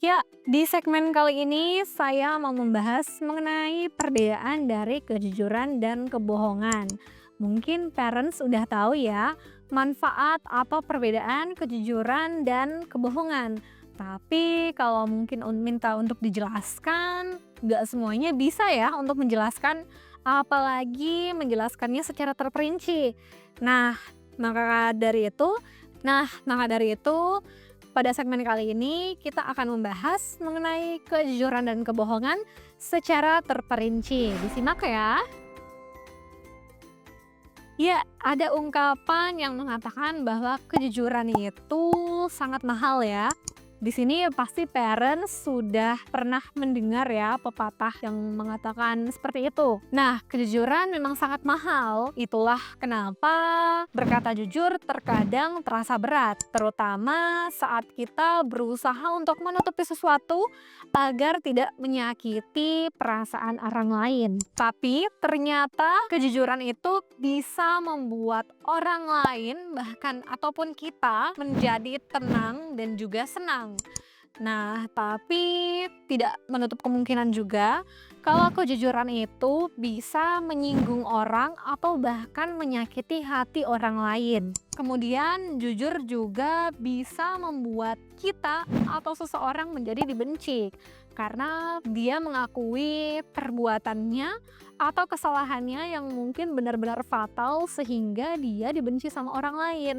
Ya, di segmen kali ini saya mau membahas mengenai perbedaan dari kejujuran dan kebohongan. Mungkin parents udah tahu ya, manfaat atau perbedaan kejujuran dan kebohongan. Tapi kalau mungkin minta untuk dijelaskan, nggak semuanya bisa ya untuk menjelaskan, apalagi menjelaskannya secara terperinci. Nah, maka dari itu, maka dari itu, pada segmen kali ini kita akan membahas mengenai kejujuran dan kebohongan secara terperinci. Disimak ya. Ya, ada ungkapan yang mengatakan bahwa kejujuran itu sangat mahal ya. Di sini pasti parents sudah pernah mendengar ya pepatah yang mengatakan seperti itu. Nah, kejujuran memang sangat mahal. Itulah kenapa berkata jujur terkadang terasa berat, terutama saat kita berusaha untuk menutupi sesuatu agar tidak menyakiti perasaan orang lain. Tapi ternyata kejujuran itu bisa membuat orang lain bahkan ataupun kita menjadi tenang dan juga senang. Nah, tapi tidak menutup kemungkinan juga kalau kejujuran itu bisa menyinggung orang atau bahkan menyakiti hati orang lain. Kemudian, jujur juga bisa membuat kita atau seseorang menjadi dibenci karena dia mengakui perbuatannya atau kesalahannya yang mungkin benar-benar fatal sehingga dia dibenci sama orang lain.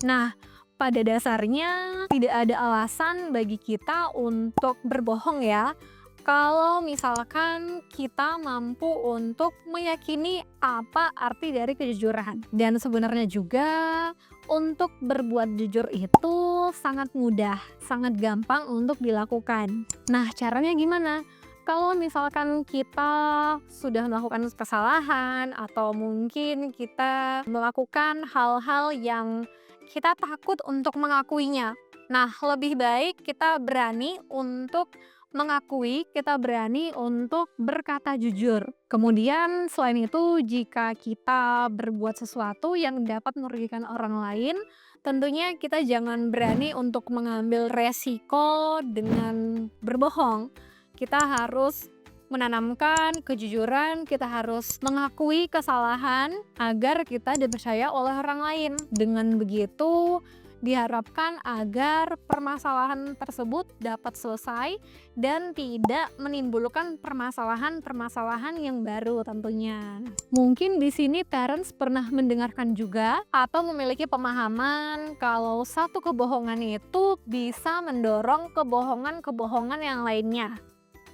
Nah, pada dasarnya tidak ada alasan bagi kita untuk berbohong ya. Kalau misalkan kita mampu untuk meyakini apa arti dari kejujuran. Dan sebenarnya juga untuk berbuat jujur itu sangat mudah, sangat gampang untuk dilakukan. Nah, caranya gimana? Kalau misalkan kita sudah melakukan kesalahan atau mungkin kita melakukan hal-hal yang kita takut untuk mengakuinya. Nah, lebih baik kita berani untuk mengakui, kita berani untuk berkata jujur. Kemudian selain itu, jika kita berbuat sesuatu yang dapat merugikan orang lain, tentunya kita jangan berani untuk mengambil resiko dengan berbohong. Kita harus menanamkan kejujuran, kita harus mengakui kesalahan agar kita dipercaya oleh orang lain. Dengan begitu, diharapkan agar permasalahan tersebut dapat selesai dan tidak menimbulkan permasalahan-permasalahan yang baru tentunya. Mungkin di sini parents pernah mendengarkan juga atau memiliki pemahaman kalau satu kebohongan itu bisa mendorong kebohongan-kebohongan yang lainnya.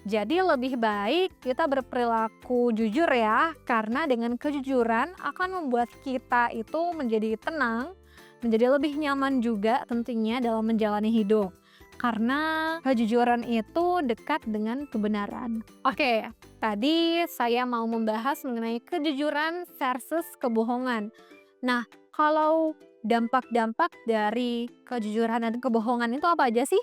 Jadi lebih baik kita berperilaku jujur ya, karena dengan kejujuran akan membuat kita itu menjadi tenang, menjadi lebih nyaman juga tentunya dalam menjalani hidup. Karena kejujuran itu dekat dengan kebenaran. Oke, tadi saya mau membahas mengenai kejujuran versus kebohongan. Nah, kalau dampak-dampak dari kejujuran dan kebohongan itu apa aja sih?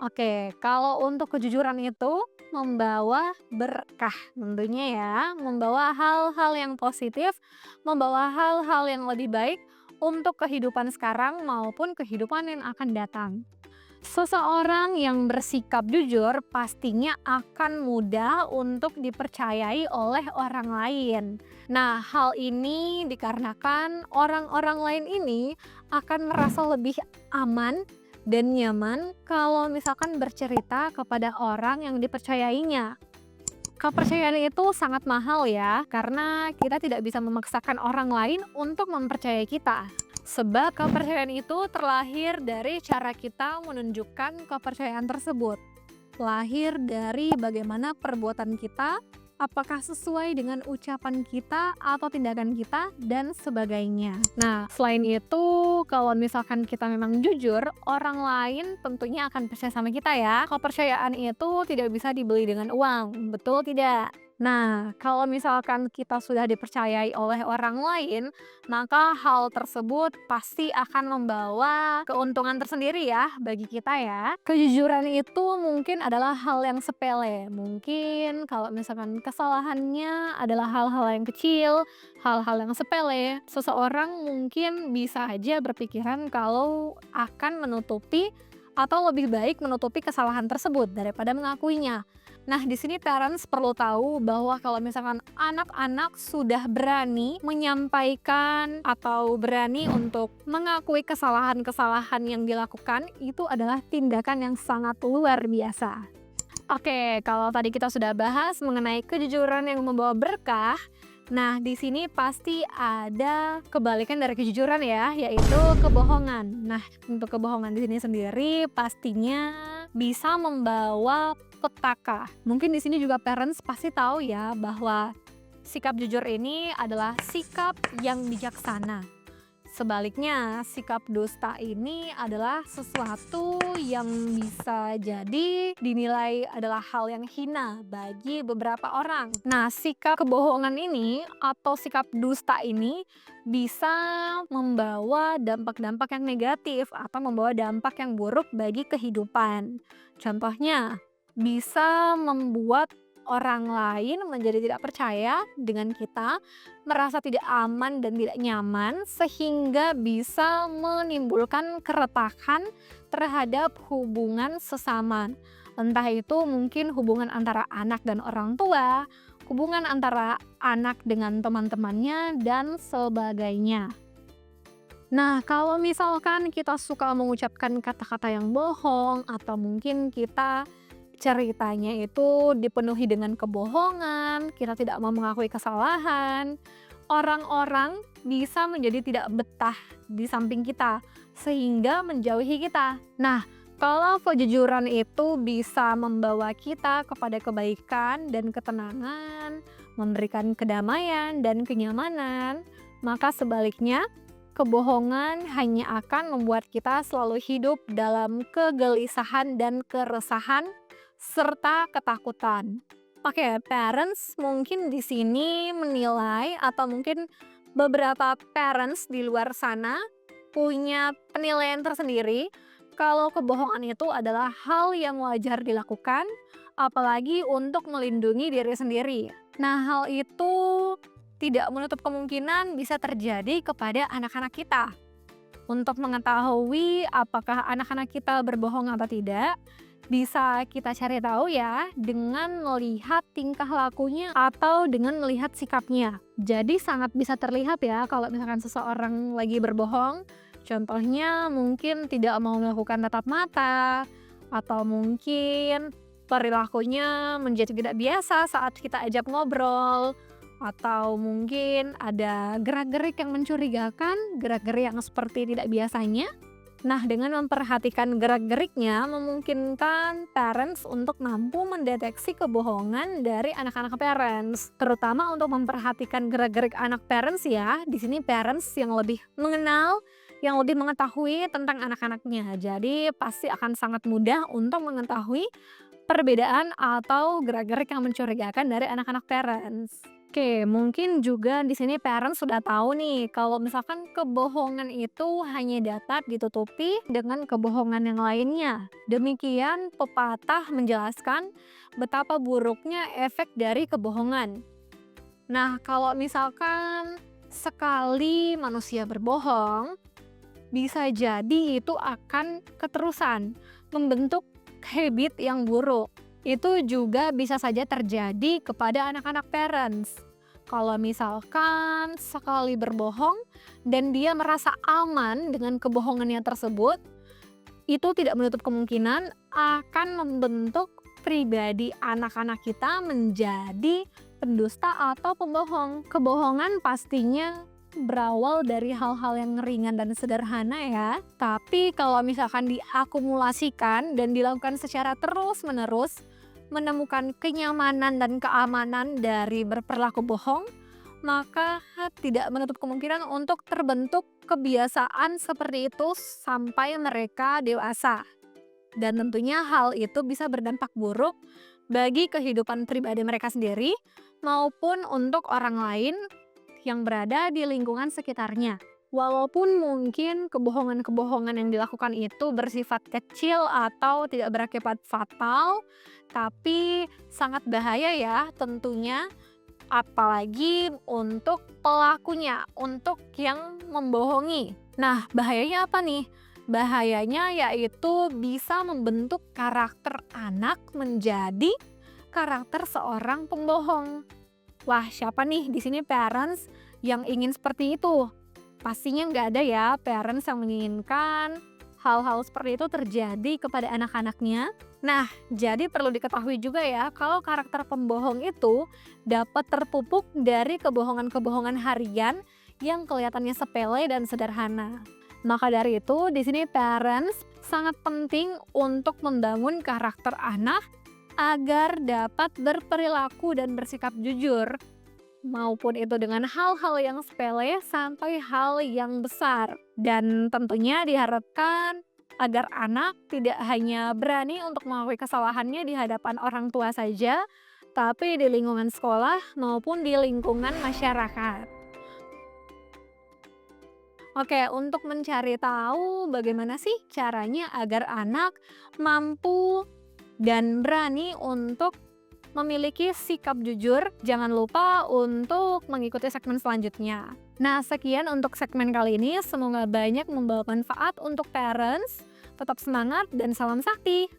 Oke, kalau untuk kejujuran itu membawa berkah tentunya ya, membawa hal-hal yang positif, membawa hal-hal yang lebih baik untuk kehidupan sekarang maupun kehidupan yang akan datang. Seseorang yang bersikap jujur pastinya akan mudah untuk dipercayai oleh orang lain. Nah, hal ini dikarenakan orang-orang lain ini akan merasa lebih aman dan nyaman kalau misalkan bercerita kepada orang yang dipercayainya. Kepercayaan itu sangat mahal ya, karena kita tidak bisa memaksakan orang lain untuk mempercayai kita. Sebab kepercayaan itu terlahir dari cara kita menunjukkan kepercayaan tersebut. Lahir dari bagaimana perbuatan kita, apakah sesuai dengan ucapan kita atau tindakan kita, dan sebagainya. Nah, selain itu, kalau misalkan kita memang jujur, orang lain tentunya akan percaya sama kita ya. Kepercayaan itu tidak bisa dibeli dengan uang, betul tidak? Nah, kalau misalkan kita sudah dipercayai oleh orang lain, maka hal tersebut pasti akan membawa keuntungan tersendiri ya bagi kita ya. Kejujuran itu mungkin adalah hal yang sepele. Mungkin kalau misalkan kesalahannya adalah hal-hal yang kecil, hal-hal yang sepele, seseorang mungkin bisa aja berpikiran kalau akan menutupi atau lebih baik menutupi kesalahan tersebut daripada mengakuinya. Nah, di sini parents perlu tahu bahwa kalau misalkan anak-anak sudah berani menyampaikan atau berani untuk mengakui kesalahan-kesalahan yang dilakukan, itu adalah tindakan yang sangat luar biasa. Oke, kalau tadi kita sudah bahas mengenai kejujuran yang membawa berkah, nah di sini pasti ada kebalikan dari kejujuran ya, yaitu kebohongan. Nah, untuk kebohongan di sini sendiri pastinya bisa membawa petaka. Mungkin di sini juga parents pasti tahu ya bahwa sikap jujur ini adalah sikap yang bijaksana. Sebaliknya, sikap dusta ini adalah sesuatu yang bisa jadi dinilai adalah hal yang hina bagi beberapa orang. Nah, sikap kebohongan ini atau sikap dusta ini bisa membawa dampak-dampak yang negatif atau membawa dampak yang buruk bagi kehidupan. Contohnya, bisa membuat orang lain menjadi tidak percaya dengan kita, merasa tidak aman dan tidak nyaman, sehingga bisa menimbulkan keretakan terhadap hubungan sesama. Entah itu mungkin hubungan antara anak dan orang tua, hubungan antara anak dengan teman-temannya, dan sebagainya. Nah, kalau misalkan kita suka mengucapkan kata-kata yang bohong, atau mungkin kita ceritanya itu dipenuhi dengan kebohongan, kita tidak mau mengakui kesalahan, orang-orang bisa menjadi tidak betah di samping kita, sehingga menjauhi kita. Nah, kalau kejujuran itu bisa membawa kita kepada kebaikan dan ketenangan, memberikan kedamaian dan kenyamanan, maka sebaliknya, kebohongan hanya akan membuat kita selalu hidup dalam kegelisahan dan keresahan serta ketakutan. Oke, parents mungkin di sini menilai atau mungkin beberapa parents di luar sana punya penilaian tersendiri kalau kebohongan itu adalah hal yang wajar dilakukan, apalagi untuk melindungi diri sendiri. Nah, hal itu tidak menutup kemungkinan bisa terjadi kepada anak-anak kita. Untuk mengetahui apakah anak-anak kita berbohong atau tidak, bisa kita cari tahu ya dengan melihat tingkah lakunya atau dengan melihat sikapnya. Jadi sangat bisa terlihat ya kalau misalkan seseorang lagi berbohong. Contohnya mungkin tidak mau melakukan tatap mata, atau mungkin perilakunya menjadi tidak biasa saat kita ajak ngobrol, atau mungkin ada gerak-gerik yang mencurigakan, gerak-gerik yang seperti tidak biasanya. Nah, dengan memperhatikan gerak-geriknya memungkinkan parents untuk mampu mendeteksi kebohongan dari anak-anak parents. Terutama untuk memperhatikan gerak-gerik anak parents ya. Di sini parents yang lebih mengenal, yang lebih mengetahui tentang anak-anaknya. Jadi pasti akan sangat mudah untuk mengetahui perbedaan atau gerak-gerik yang mencurigakan dari anak-anak parents. Oke, mungkin juga di sini parents sudah tahu nih kalau misalkan kebohongan itu hanya dapat ditutupi dengan kebohongan yang lainnya. Demikian pepatah menjelaskan betapa buruknya efek dari kebohongan. Nah, kalau misalkan sekali manusia berbohong, bisa jadi itu akan keterusan, membentuk habit yang buruk. Itu juga bisa saja terjadi kepada anak-anak parents. Kalau misalkan sekali berbohong dan dia merasa aman dengan kebohongannya tersebut, itu tidak menutup kemungkinan akan membentuk pribadi anak-anak kita menjadi pendusta atau pembohong. Kebohongan pastinya berawal dari hal-hal yang ringan dan sederhana ya. Tapi kalau misalkan diakumulasikan dan dilakukan secara terus-menerus, menemukan kenyamanan dan keamanan dari berperilaku bohong, maka tidak menutup kemungkinan untuk terbentuk kebiasaan seperti itu sampai mereka dewasa. Dan tentunya hal itu bisa berdampak buruk bagi kehidupan pribadi mereka sendiri maupun untuk orang lain yang berada di lingkungan sekitarnya. Walaupun mungkin kebohongan-kebohongan yang dilakukan itu bersifat kecil atau tidak berakibat fatal, tapi sangat bahaya ya tentunya, apalagi untuk pelakunya, untuk yang membohongi. Nah, bahayanya apa nih? Bahayanya yaitu bisa membentuk karakter anak menjadi karakter seorang pembohong. Wah, siapa nih di sini parents yang ingin seperti itu? Pastinya nggak ada ya parents yang menginginkan hal-hal seperti itu terjadi kepada anak-anaknya. Nah, jadi perlu diketahui juga ya kalau karakter pembohong itu dapat terpupuk dari kebohongan-kebohongan harian yang kelihatannya sepele dan sederhana. Maka dari itu, di sini parents sangat penting untuk membangun karakter anak agar dapat berperilaku dan bersikap jujur, maupun itu dengan hal-hal yang sepele sampai hal yang besar. Dan tentunya diharapkan agar anak tidak hanya berani untuk mengakui kesalahannya di hadapan orang tua saja, tapi di lingkungan sekolah maupun di lingkungan masyarakat. Oke, untuk mencari tahu bagaimana sih caranya agar anak mampu dan berani untuk memiliki sikap jujur, jangan lupa untuk mengikuti segmen selanjutnya. Nah, sekian untuk segmen kali ini. Semoga banyak membawa manfaat untuk parents. Tetap semangat dan salam sakti.